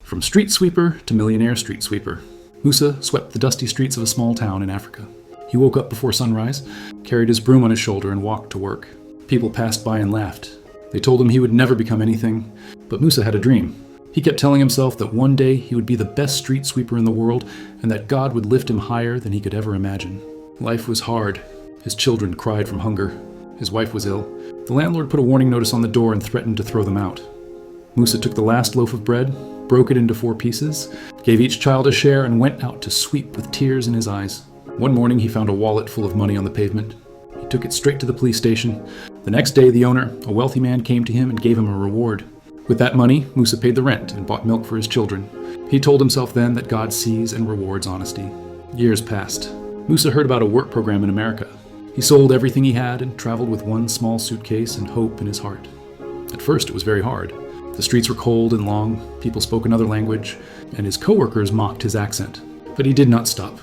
From street sweeper to millionaire street sweeper, Musa swept the dusty streets of a small town in Africa. He woke up before sunrise, carried his broom on his shoulder, and walked to work. People passed by and laughed. They told him he would never become anything, but Musa had a dream. He kept telling himself that one day he would be the best street sweeper in the world and that God would lift him higher than he could ever imagine. Life was hard. His children cried from hunger. His wife was ill. The landlord put a warning notice on the door and threatened to throw them out. Musa took the last loaf of bread, broke it into 4 pieces, gave each child a share, and went out to sweep with tears in his eyes. One morning he found a wallet full of money on the pavement. He took it straight to the police station. The next day the owner, a wealthy man, came to him and gave him a reward. With that money, Musa paid the rent and bought milk for his children. He told himself then that God sees and rewards honesty. Years passed. Musa heard about a work program in America. He sold everything he had and traveled with one small suitcase and hope in his heart. At first it was very hard. The streets were cold and long, people spoke another language, and his co-workers mocked his accent. But he did not stop.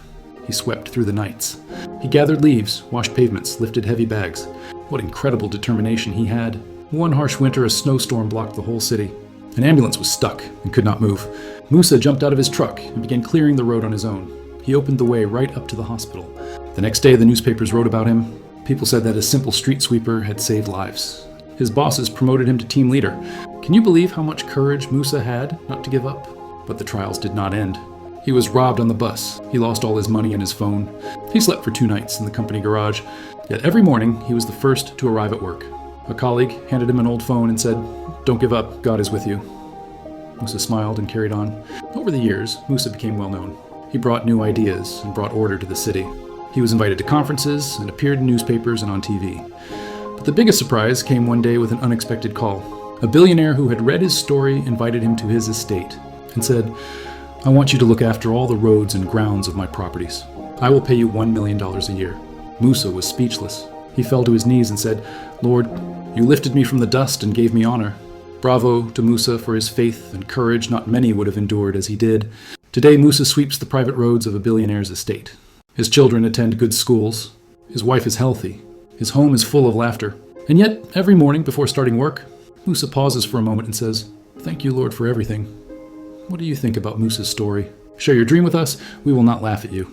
He swept through the nights. He gathered leaves, washed pavements, lifted heavy bags. What incredible determination he had. One harsh winter, a snowstorm blocked the whole city. An ambulance was stuck and could not move. Musa jumped out of his truck and began clearing the road on his own. He opened the way right up to the hospital. The next day, the newspapers wrote about him. People said that a simple street sweeper had saved lives. His bosses promoted him to team leader. Can you believe how much courage Musa had not to give up? But the trials did not end. He was robbed on the bus. He lost all his money and his phone. He slept for 2 nights in the company garage. Yet every morning, he was the first to arrive at work. A colleague handed him an old phone and said, "Don't give up, God is with you." Musa smiled and carried on. Over the years, Musa became well known. He brought new ideas and brought order to the city. He was invited to conferences and appeared in newspapers and on TV. But the biggest surprise came one day with an unexpected call. A billionaire who had read his story invited him to his estate and said, "I want you to look after all the roads and grounds of my properties. I will pay you $1 million a year." Musa was speechless. He fell to his knees and said, "Lord, you lifted me from the dust and gave me honor." Bravo to Musa for his faith and courage not many would have endured as he did. Today, Musa sweeps the private roads of a billionaire's estate. His children attend good schools. His wife is healthy. His home is full of laughter. And yet, every morning before starting work, Musa pauses for a moment and says, "Thank you, Lord, for everything." What do you think about Musa's story? Share your dream with us. We will not laugh at you.